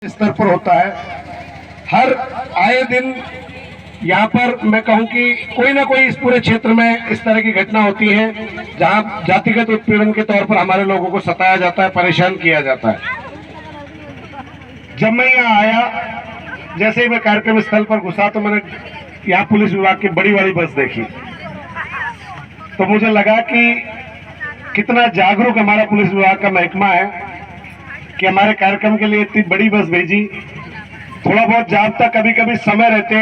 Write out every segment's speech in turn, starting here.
स्तर पर होता है। हर आए दिन यहाँ पर मैं कहूँ कि कोई ना कोई इस पूरे क्षेत्र में इस तरह की घटना होती है जहाँ जातिगत उत्पीड़न के तौर पर हमारे लोगों को सताया जाता है, परेशान किया जाता है। जब मैं यहाँ आया, जैसे ही मैं कार्यक्रम स्थल पर घुसा तो मैंने यहाँ पुलिस विभाग की बड़ी वाली बस देखी, तो मुझे लगा कि कितना जागरूक हमारा पुलिस विभाग का महकमा है कि हमारे कार्यक्रम के लिए इतनी बड़ी बस भेजी। थोड़ा बहुत जाब्ता कभी कभी समय रहते,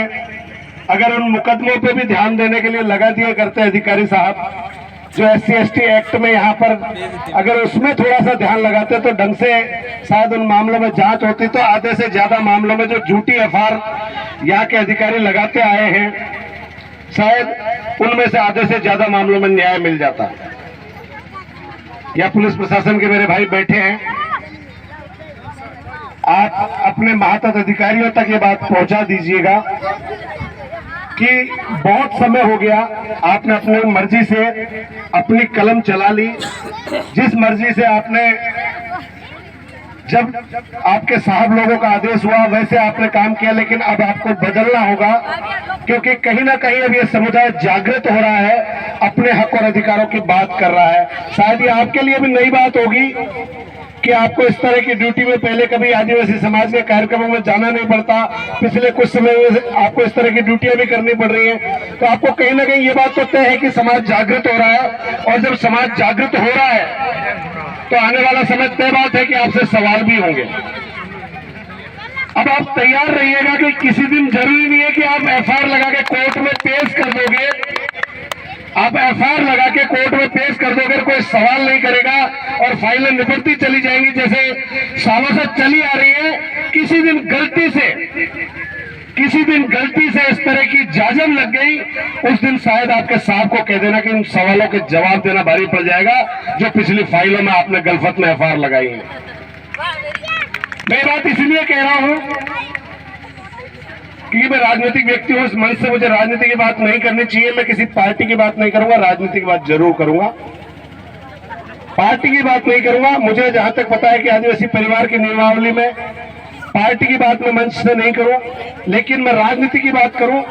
अगर उन मुकदमों पे भी ध्यान देने के लिए लगा दिया करते अधिकारी साहब, जो SC/ST एक्ट में यहाँ पर अगर उसमें थोड़ा सा ध्यान लगाते तो ढंग से शायद उन मामलों में जांच होती। तो आधे से ज्यादा मामलों में जो झूठी FR यहाँ के अधिकारी लगाते आए हैं, शायद उनमें से आधे से ज्यादा मामलों में न्याय मिल जाता। या पुलिस प्रशासन के मेरे भाई बैठे हैं, आप अपने महातत अधिकारियों तक ये बात पहुंचा दीजिएगा कि बहुत समय हो गया, आपने अपनी मर्जी से अपनी कलम चला ली। जिस मर्जी से आपने, जब आपके साहब लोगों का आदेश हुआ वैसे आपने काम किया, लेकिन अब आपको बदलना होगा, क्योंकि कहीं ना कहीं अब ये समुदाय जागृत हो रहा है, अपने हक और अधिकारों की बात कर रहा है। शायद ये आपके लिए भी नई बात होगी कि आपको इस तरह की ड्यूटी में पहले कभी आदिवासी समाज के कार्यक्रमों में जाना नहीं पड़ता, पिछले कुछ समय में आपको इस तरह की ड्यूटियां भी करनी पड़ रही हैं। तो आपको कहीं ना कहीं ये बात तो तय है कि समाज जागृत हो रहा है, और जब समाज जागृत हो रहा है तो आने वाला समय तय बात है कि आपसे सवाल भी होंगे। अब आप तैयार रहिएगा कि किसी दिन जरूरी नहीं है कि आप FR लगा के कोर्ट में पेश कर दोगे, आप FR लगा के कोर्ट में पेश कर दोगे, कोई सवाल नहीं करेगा और फाइलें निपटती चली जाएंगी जैसे सालों से चली आ रही है। किसी दिन गलती से इस तरह की जाजम लग गई, उस दिन शायद आपके साहब को कह देना कि इन सवालों के जवाब देना भारी पड़ जाएगा जो पिछली फाइलों में आपने गलफत में FR लगाई है। मैं बात इसलिए कह रहा हूं कि मैं राजनीतिक व्यक्ति हूं, इस मंच से मुझे राजनीति की बात नहीं करनी चाहिए। मैं किसी पार्टी की बात नहीं करूंगा, राजनीति की बात जरूर करूंगा, पार्टी की बात नहीं करूंगा। मुझे जहां तक पता है कि आदिवासी परिवार की नियमावली में पार्टी की बात मैं मंच से नहीं करूं, लेकिन मैं राजनीति की बात करूं।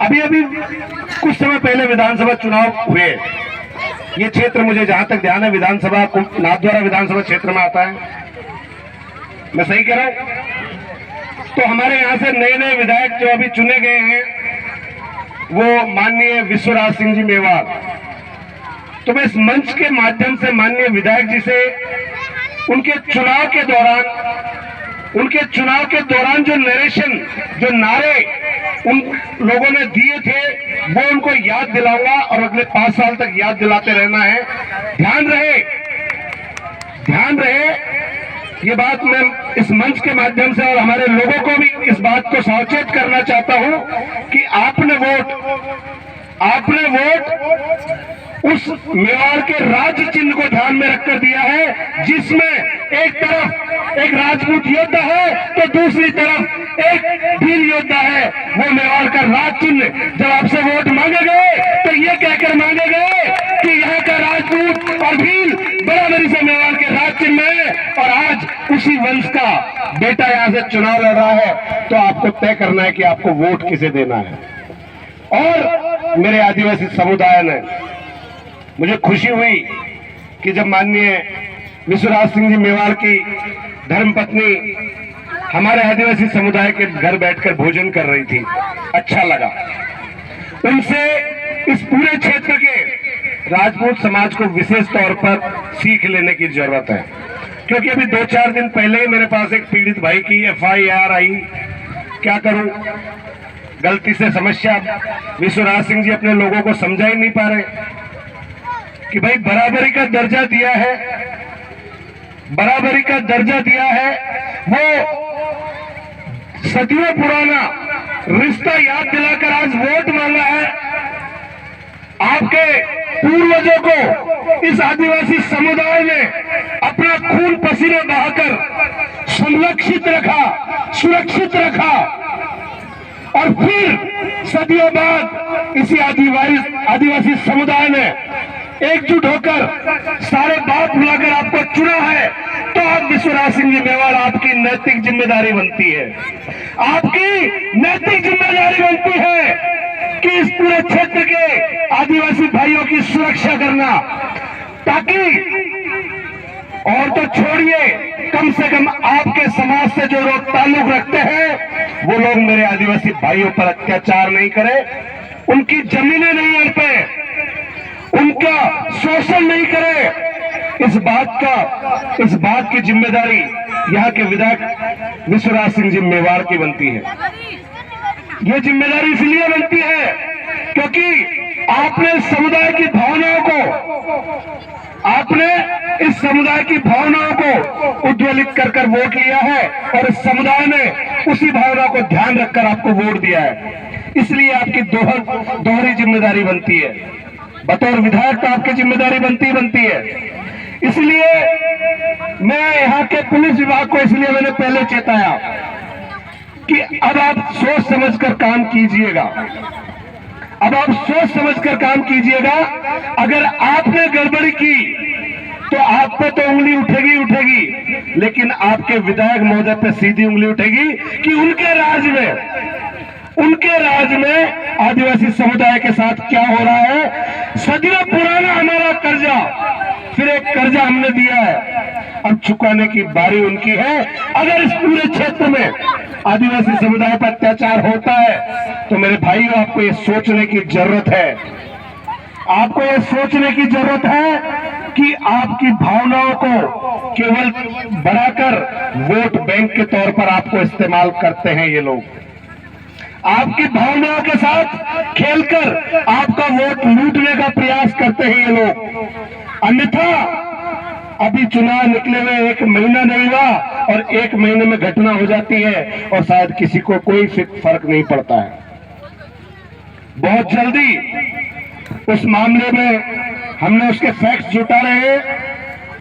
अभी कुछ समय पहले विधानसभा चुनाव हुए, ये क्षेत्र मुझे जहां तक ध्यान है विधानसभा नाथद्वारा विधानसभा क्षेत्र में आता है, मैं सही कह रहा हूं। तो हमारे यहां से नए विधायक जो अभी चुने गए हैं वो माननीय विश्वराज सिंह जी मेवाड़। तो मैं इस मंच के माध्यम से माननीय विधायक जी से उनके चुनाव के दौरान जो नरेशन, जो नारे उन लोगों ने दिए थे, वो उनको याद दिलाऊंगा और अगले 5 साल तक याद दिलाते रहना है। ध्यान रहे ये बात मैं इस मंच के माध्यम से और हमारे लोगों को भी इस बात को सचेत करना चाहता हूं कि आपने वोट उस मेवाड़ के राज्य चिन्ह को ध्यान में रखकर दिया है, जिसमें एक तरफ एक राजपूत योद्धा है तो दूसरी तरफ एक भील योद्धा है। वो मेवाड़ का राज चिन्ह जब आपसे वोट मांगे गए तो ये कहकर मांगे गए कि यहाँ का राजपूत और भील बराबरी से मेवाड़ के राज चिन्ह है, और आज उसी वंश का बेटा यहाँ से चुनाव लड़ रहा है। तो आपको तय करना है कि आपको वोट किसे देना है। और मेरे आदिवासी समुदाय ने, मुझे खुशी हुई कि जब माननीय विश्वराज सिंह जी मेवाड़ की धर्मपत्नी हमारे आदिवासी समुदाय के घर बैठकर भोजन कर रही थी, अच्छा लगा। उनसे इस पूरे क्षेत्र के राजपूत समाज को विशेष तौर पर सीख लेने की जरूरत है, क्योंकि अभी 2-4 दिन पहले ही मेरे पास एक पीड़ित भाई की FIR आई। क्या करूं, गलती से समस्या विश्वराज सिंह जी अपने लोगों को समझा ही नहीं पा रहे कि भाई बराबरी का दर्जा दिया है, वो सदियों पुराना रिश्ता याद दिलाकर आज वोट मांगा है। आपके पूर्वजों को इस आदिवासी समुदाय ने अपना खून पसीने बहाकर संरक्षित रखा, सुरक्षित रखा, और फिर सदियों बाद इसी आदिवासी समुदाय ने एकजुट होकर सारे बात बुलाकर आपको चुना है। तो आप विश्वराज सिंह जी मेवाड़, आपकी नैतिक जिम्मेदारी बनती है, आपकी नैतिक जिम्मेदारी बनती है कि इस पूरे क्षेत्र के आदिवासी भाइयों की सुरक्षा करना, ताकि और तो छोड़िए, कम से कम आपके समाज से जो लोग ताल्लुक रखते हैं वो लोग मेरे आदिवासी भाइयों पर अत्याचार नहीं करें, उनकी जमीनें नहीं हड़पे, उनका शोषण नहीं करे। इस बात की जिम्मेदारी यहाँ के विधायक विश्वराज सिंह जी मेवाड़ की बनती है। ये जिम्मेदारी इसलिए बनती है क्योंकि आपने इस समुदाय की भावनाओं को उज्ज्वलित कर वोट लिया है और इस समुदाय ने उसी भावना को ध्यान रखकर आपको वोट दिया है। इसलिए आपकी दोहरी जिम्मेदारी बनती है, बतौर विधायक तो आपकी जिम्मेदारी बनती है। इसलिए मैं यहाँ के पुलिस विभाग को इसलिए मैंने पहले चेताया कि अब आप सोच समझकर काम कीजिएगा, अगर आपने गड़बड़ी की तो आप पे तो उंगली उठेगी, लेकिन आपके विधायक महोदय पे सीधी उंगली उठेगी कि उनके राज में आदिवासी समुदाय के साथ क्या हो रहा है। सदियों पुराना हमारा कर्जा, फिर एक कर्जा हमने दिया है, अब चुकाने की बारी उनकी है। अगर इस पूरे क्षेत्र में आदिवासी समुदाय पर अत्याचार होता है तो मेरे भाइयों, आपको ये सोचने की जरूरत है, कि आपकी भावनाओं को केवल बढ़ाकर वोट बैंक के तौर पर आपको इस्तेमाल करते हैं ये लोग। आपकी भावनाओं के साथ खेलकर आपका वोट लूटने का प्रयास करते हैं ये लोग। अन्यथा अभी चुनाव निकले हुए 1 महीना नहीं हुआ और 1 महीने में घटना हो जाती है और शायद किसी को कोई फर्क नहीं पड़ता है। बहुत जल्दी उस मामले में हमने उसके फैक्ट्स जुटा रहे हैं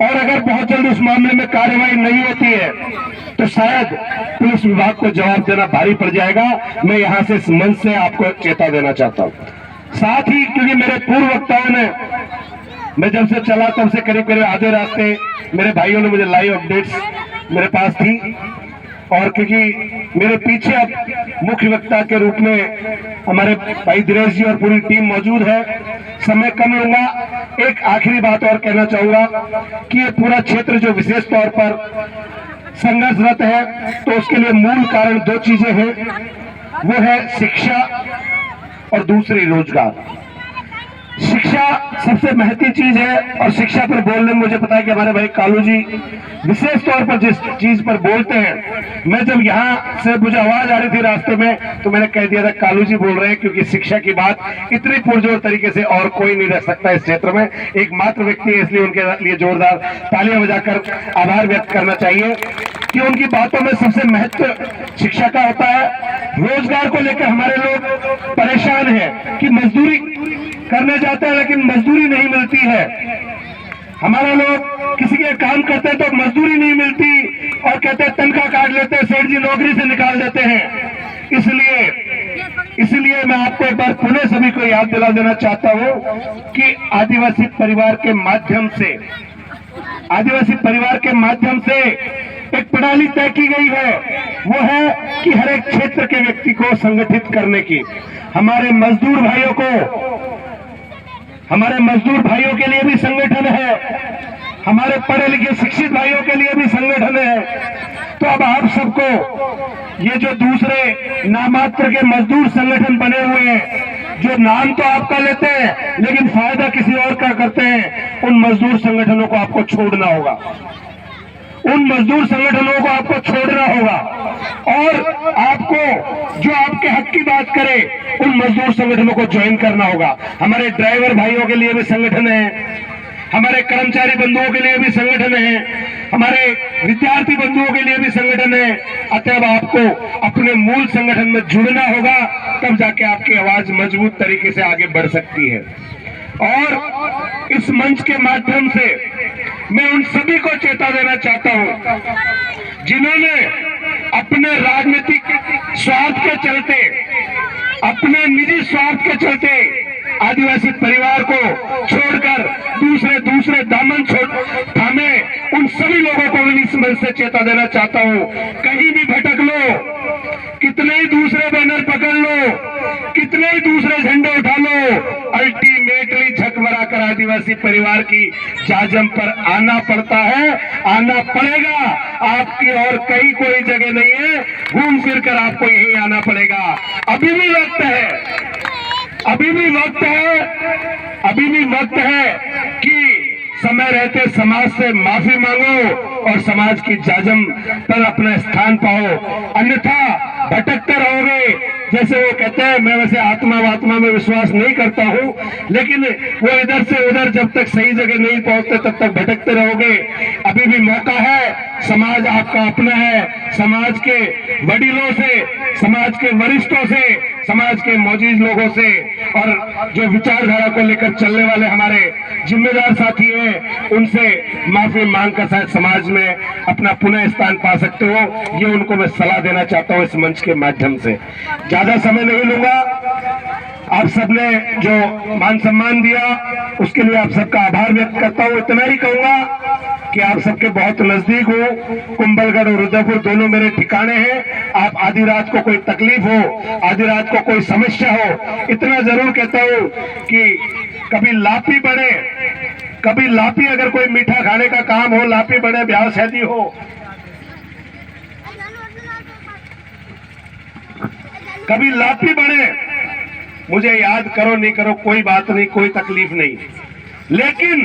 और अगर बहुत जल्दी उस मामले में कार्रवाई नहीं होती है तो शायद पुलिस विभाग को जवाब देना भारी पड़ जाएगा। मैं यहां से इस मंच से आपको चेता देना चाहता हूं। साथ ही क्योंकि मेरे पूर्व वक्ताओं ने, मैं जब से चला तब से करीब आधे रास्ते मेरे भाइयों ने मुझे लाइव अपडेट्स मेरे पास थी, और क्योंकि मेरे पीछे अब मुख्य वक्ता के रूप में हमारे भाई दिनेश जी और पूरी टीम मौजूद है, समय कम लूंगा। एक आखिरी बात और कहना चाहूंगा कि ये पूरा क्षेत्र जो विशेष तौर पर संघर्षरत है, तो उसके लिए मूल कारण 2 चीजें हैं, वो है शिक्षा और दूसरी रोजगार। शिक्षा सबसे महत्वपूर्ण चीज है और शिक्षा पर बोलने में मुझे पता है कि हमारे भाई कालू जी विशेष तौर पर जिस चीज पर बोलते हैं, मैं जब यहाँ से मुझे आवाज आ रही थी रास्ते में तो मैंने कह दिया था कालू जी बोल रहे हैं, क्योंकि शिक्षा की बात इतनी पुरजोर तरीके से और कोई नहीं रख सकता इस क्षेत्र में, एकमात्र व्यक्ति है। इसलिए उनके लिए जोरदार तालियां बजाकर आभार व्यक्त करना चाहिए कि उनकी बातों में सबसे महत्व शिक्षा का होता है। रोजगार को लेकर हमारे लोग परेशान है कि मजदूरी करने जाते हैं लेकिन मजदूरी नहीं मिलती है। हमारे लोग किसी के काम करते हैं तो मजदूरी नहीं मिलती और कहते हैं तनख्वाह काट लेते हैं, सेठ जी नौकरी से निकाल देते हैं। इसलिए मैं आपको एक बार पुनः सभी को याद दिला देना चाहता हूं कि आदिवासी परिवार के माध्यम से एक प्रणाली तय की गई है, वो है कि हर एक क्षेत्र के व्यक्ति को संगठित करने की। हमारे मजदूर भाइयों के लिए भी संगठन है, हमारे पढ़े लिखे शिक्षित भाइयों के लिए भी संगठन है। तो अब आप सबको ये जो दूसरे नामात्र के मजदूर संगठन बने हुए हैं, जो नाम तो आपका लेते हैं लेकिन फायदा किसी और का करते हैं, उन मजदूर संगठनों को आपको छोड़ना होगा। और आपको जो आपके हक की बात करे उन मजदूर संगठनों को ज्वाइन करना होगा। हमारे ड्राइवर भाइयों के लिए भी संगठन है, हमारे कर्मचारी बंधुओं के लिए भी संगठन है, हमारे विद्यार्थी बंधुओं के लिए भी संगठन है। अतः आपको अपने मूल संगठन में जुड़ना होगा, तब जाके आपकी आवाज मजबूत तरीके से आगे बढ़ सकती है। और इस मंच के माध्यम से मैं उन सभी को चेता देना चाहता हूं जिन्होंने अपने राजनीतिक स्वार्थ के चलते, अपने निजी स्वार्थ के चलते आदिवासी परिवार को छोड़कर दूसरे दामन थामे उन सभी लोगों को भी इस मंच से चेता देना चाहता हूं, कहीं भी भटक लो, कितने ही दूसरे बैनर पकड़ लो, कितने ही दूसरे झंडे उठा लो, अल्टीमेटली झक भरा कर आदिवासी परिवार की जाजम पर आना पड़ता है, आना पड़ेगा। आपकी और कहीं कोई जगह नहीं है, घूम फिर कर आपको यहीं आना पड़ेगा। अभी भी वक्त है, अभी भी वक्त है, अभी भी वक्त है कि समय रहते समाज से माफी मांगो और समाज की जाजम पर अपना स्थान पाओ, अन्यथा भटकते रहोगे। जैसे वो कहते हैं, मैं वैसे आत्मा में विश्वास नहीं करता हूं, लेकिन वो इधर से उधर जब तक सही जगह नहीं पहुंचते तब तक भटकते रहोगे। अभी भी मौका है, समाज आपका अपना है, समाज के वडीलों से, समाज के वरिष्ठों से, समाज के मौजूद लोगों से और जो विचारधारा को लेकर चलने वाले हमारे जिम्मेदार साथी हैं, उनसे माफी मांगकर शायद समाज में अपना पुनः स्थान पा सकते हो। ये उनको मैं सलाह देना चाहता हूं इस मंच के माध्यम से। ज्यादा समय नहीं लूंगा, आप सबने जो मान सम्मान दिया उसके लिए आप सबका आभार व्यक्त करता हूं। इतना ही कहूंगा कि आप सबके बहुत नजदीक हो, कुंभलगढ़ और उदयपुर दोनों मेरे ठिकाने हैं। आप आधी रात को कोई तकलीफ हो, आधी रात को कोई समस्या हो, इतना जरूर कहता हूं कि कभी लापी बने, कभी लापी अगर कोई मीठा खाने का काम हो, लापी बने, ब्याह शादी हो, कभी लापी बने, मुझे याद करो नहीं करो कोई बात नहीं, कोई तकलीफ नहीं, लेकिन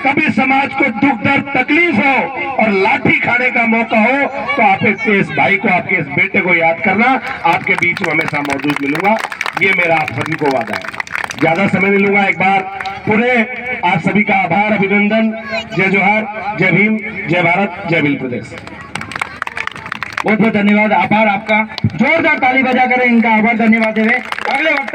कभी समाज को दुख दर्द तकलीफ हो और लाठी खाने का मौका हो तो आप इस भाई को, आपके इस बेटे को याद करना। आपके बीच में हमेशा मौजूद मिलूंगा, ये मेरा आप सभी को वादा है। ज्यादा समय नहीं लूंगा, एक बार पुनः आप सभी का आभार, अभिनंदन, जय जोहार, जय भीम, जय भारत, जय भील प्रदेश। बहुत बहुत धन्यवाद, आभार आपका। जोरदार ताली बजा करें इनका आभार, धन्यवाद देवे। अगले वक्त